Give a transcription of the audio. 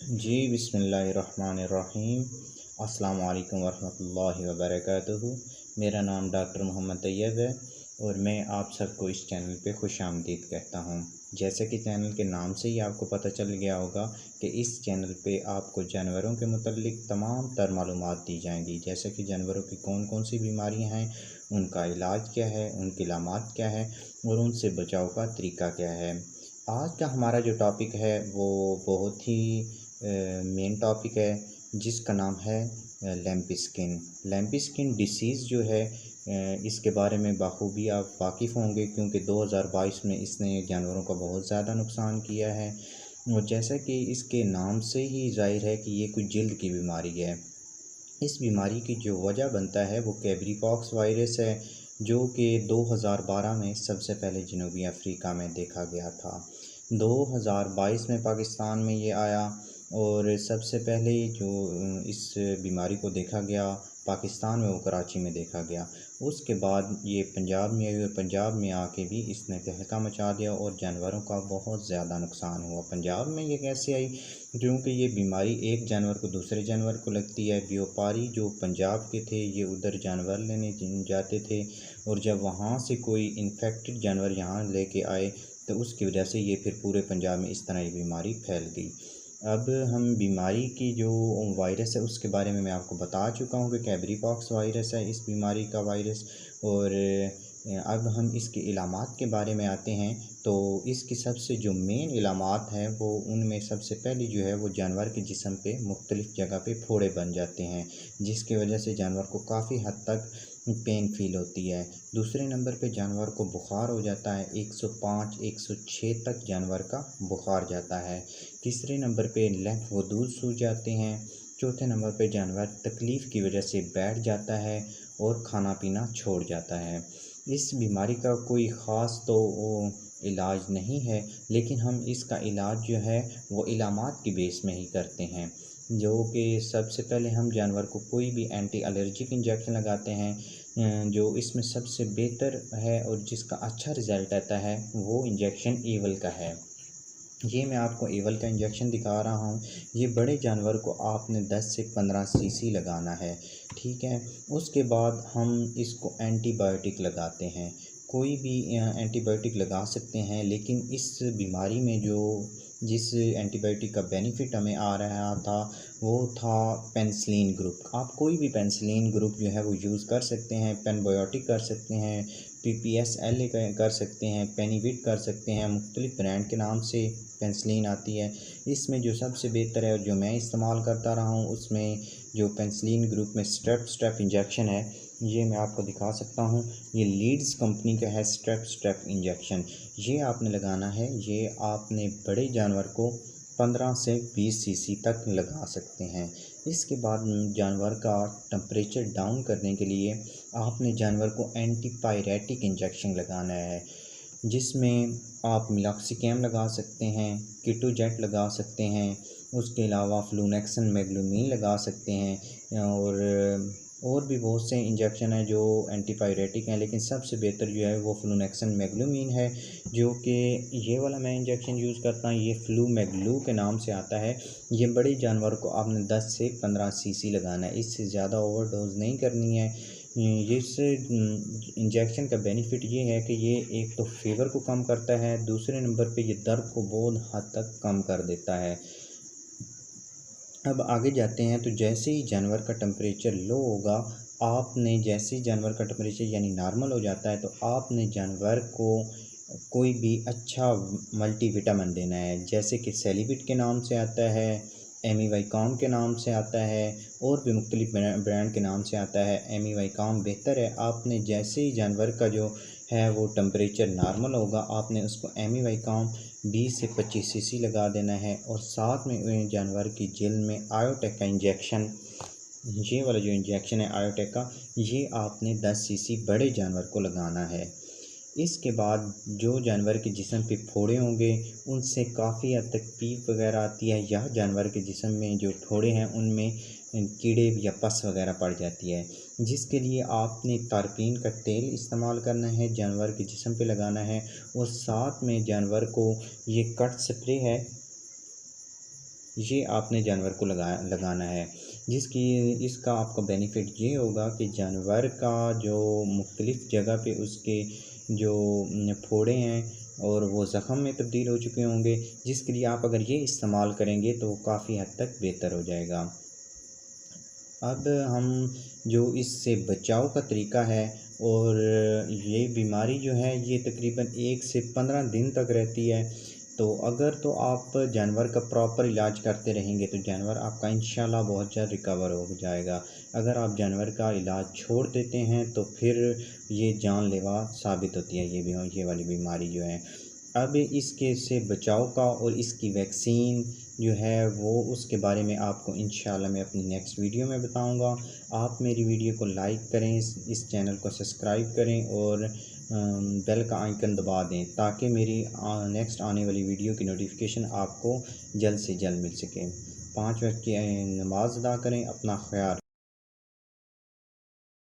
जी बिस्मिल्लाहिर्रहमानिर्रहीम। अस्सलाम वालेकुम वरहमतुल्लाहि वबरकातुहू। मेरा नाम डॉक्टर मोहम्मद तैयब है और मैं आप सबको इस चैनल पे खुशामदीद कहता हूँ। जैसे कि चैनल के नाम से ही आपको पता चल गया होगा कि इस चैनल पे आपको जानवरों के मुतल्लिक तमाम तर मालूमात दी जाएंगी, जैसे कि जानवरों की कौन कौन सी बीमारियाँ हैं, उनका इलाज क्या है, उनकी अलामात क्या है और उनसे बचाव का तरीका क्या है। आज का हमारा जो टॉपिक है वो बहुत ही मेन टॉपिक है, जिसका नाम है lamp skin. Lamp skin disease जो है इसके बारे में बाखूबी आप वाकिफ़ होंगे, क्योंकि 2022 में इसने जानवरों का बहुत ज़्यादा नुकसान किया है। और जैसा कि इसके नाम से ही ज़ाहिर है कि ये कोई जल्द की बीमारी है। इस बीमारी की जो वजह बनता है वो कैबरी पॉक्स वायरस है, जो कि 2012 में सबसे पहले जनूबी अफ्रीका में देखा गया था। 2022 में पाकिस्तान में ये आया और सबसे पहले जो इस बीमारी को देखा गया पाकिस्तान में, वो कराची में देखा गया। उसके बाद ये पंजाब में आई और पंजाब में आके भी इसने तहलका मचा दिया और जानवरों का बहुत ज़्यादा नुकसान हुआ। पंजाब में ये कैसे आई? क्योंकि ये बीमारी एक जानवर को दूसरे जानवर को लगती है। व्यापारी जो पंजाब के थे ये उधर जानवर लेने जाते थे और जब वहाँ से कोई इन्फेक्टेड जानवर यहाँ लेके आए तो उसकी वजह से ये फिर पूरे पंजाब में इस तरह ये बीमारी फैल गई। अब हम बीमारी की जो वायरस है उसके बारे में मैं आपको बता चुका हूँ कि कैबरी पॉक्स वायरस है इस बीमारी का वायरस। और अब हम इसके इलामात के बारे में आते हैं। तो इसकी सबसे जो मेन इलामात हैं वो उनमें सबसे पहली जो है वो जानवर के जिस्म पे मुख्तलिफ़ जगह पे फोड़े बन जाते हैं, जिसकी वजह से जानवर को काफ़ी हद तक पेन फील होती है। दूसरे नंबर पे जानवर को बुखार हो जाता है, 105 106 तक जानवर का बुखार जाता है। तीसरे नंबर पे लैंफ व दूध सूज जाते हैं। चौथे नंबर पे जानवर तकलीफ़ की वजह से बैठ जाता है और खाना पीना छोड़ जाता है। इस बीमारी का कोई ख़ास तो इलाज नहीं है, लेकिन हम इसका इलाज जो है वो इलामात की बेस में ही करते हैं, जो कि सबसे पहले हम जानवर को कोई भी एंटी एलर्जिक इंजेक्शन लगाते हैं। जो इसमें सबसे बेहतर है और जिसका अच्छा रिज़ल्ट आता है वो इंजेक्शन ईवल का है। ये मैं आपको ईवल का इंजेक्शन दिखा रहा हूँ। ये बड़े जानवर को आपने 10 से 15 सीसी लगाना है, ठीक है। उसके बाद हम इसको एंटीबायोटिक लगाते हैं। कोई भी एंटीबायोटिक लगा सकते हैं, लेकिन इस बीमारी में जो जिस एंटीबायोटिक का बेनिफिट हमें आ रहा था वो था पेनिसिलिन ग्रुप। आप कोई भी पेनिसिलिन ग्रुप जो है वो यूज़ कर सकते हैं। पेनबायोटिक कर सकते हैं, PPSLA कर सकते हैं, पेनिविट कर सकते हैं। मुख्तलिफ़ ब्रांड के नाम से पेनिसिलिन आती है। इसमें जो सबसे बेहतर है और जो मैं इस्तेमाल करता रहा हूँ उसमें जो पेनिसिलिन ग्रुप में स्ट्रेप इंजेक्शन है, ये मैं आपको दिखा सकता हूँ। ये लीड्स कंपनी का है स्ट्रेप इंजेक्शन। ये आपने लगाना है। ये आपने बड़े जानवर को 15 से 20 सीसी तक लगा सकते हैं। इसके बाद जानवर का टेम्परेचर डाउन करने के लिए आपने जानवर को एंटीपायरेटिक इंजेक्शन लगाना है, जिसमें आप मिलॉक्सिकैम लगा सकते हैं, कीटोजेट लगा सकते हैं, उसके अलावा फ्लूनेक्सन मैग्लूमीन लगा सकते हैं और भी बहुत से इंजेक्शन हैं जो एंटीपायरेटिक हैं, लेकिन सबसे बेहतर जो है वो फ्लूनेक्सन मैग्लूमीन है, जो कि ये वाला मैं इंजेक्शन यूज़ करता हूँ। ये फ्लू मैग्लू के नाम से आता है। ये बड़े जानवर को आपने 10 से 15 सीसी लगाना है, इससे ज़्यादा ओवरडोज नहीं करनी है। इस इंजेक्शन का बेनिफिट ये है कि ये एक तो फीवर को कम करता है, दूसरे नंबर पे ये दर्द को बहुत हद तक कम कर देता है। अब आगे जाते हैं। तो जैसे ही जानवर का टेम्परेचर लो होगा, आपने जैसे ही जानवर का टेम्परेचर यानी नॉर्मल हो जाता है, तो आपने जानवर को कोई भी अच्छा मल्टीविटामिन देना है, जैसे कि सेलिबिट के नाम से आता है, एमीवाइकॉम के नाम से आता है और भी मुख्तलिफ ब्रांड के नाम से आता है। एमीवाइकॉम बेहतर है। आपने जैसे ही जानवर का जो है वो टेम्परेचर नॉर्मल होगा, आपने उसको एमीवाइकॉम 20 से 25 सीसी लगा देना है और साथ में जानवर की जेल में आयोटेक का इंजेक्शन, ये वाला जो इंजेक्शन है आयोटेक का, ये आपने 10 सीसी बड़े जानवर को लगाना है। इसके बाद जो जानवर के जिस्म पे फोड़े होंगे उनसे काफ़ी हद तक पीप वगैरह आती है, या जानवर के जिस्म में जो फोड़े हैं उनमें कीड़े या पस वगैरह पड़ जाती है, जिसके लिए आपने तारपीन का तेल इस्तेमाल करना है, जानवर के जिस्म पे लगाना है। और साथ में जानवर को ये कट स्प्रे है, ये आपने जानवर को लगाना है, इसका आपका बेनिफिट ये होगा कि जानवर का जो मुख्तलिफ़ जगह पे उसके जो फोड़े हैं और वो ज़ख़म में तब्दील हो चुके होंगे, जिसके लिए आप अगर ये इस्तेमाल करेंगे तो काफ़ी हद तक बेहतर हो जाएगा। अब हम जो इससे बचाव का तरीका है, और ये बीमारी जो है ये तकरीबन 1 से 15 दिन तक रहती है। तो आप जानवर का प्रॉपर इलाज करते रहेंगे तो जानवर आपका इंशाल्लाह बहुत जल्द रिकवर हो जाएगा। अगर आप जानवर का इलाज छोड़ देते हैं तो फिर ये जानलेवा साबित होती है ये वाली बीमारी जो है। अब इसके से बचाव का और इसकी वैक्सीन जो है वो उसके बारे में आपको इंशाल्लाह मैं अपनी नेक्स्ट वीडियो में बताऊंगा। आप मेरी वीडियो को लाइक करें, इस चैनल को सब्सक्राइब करें और बेल का आइकन दबा दें ताकि मेरी नेक्स्ट आने वाली वीडियो की नोटिफिकेशन आपको जल्द से जल्द मिल सके। 5 वक्त की नमाज अदा करें। अपना ख्याल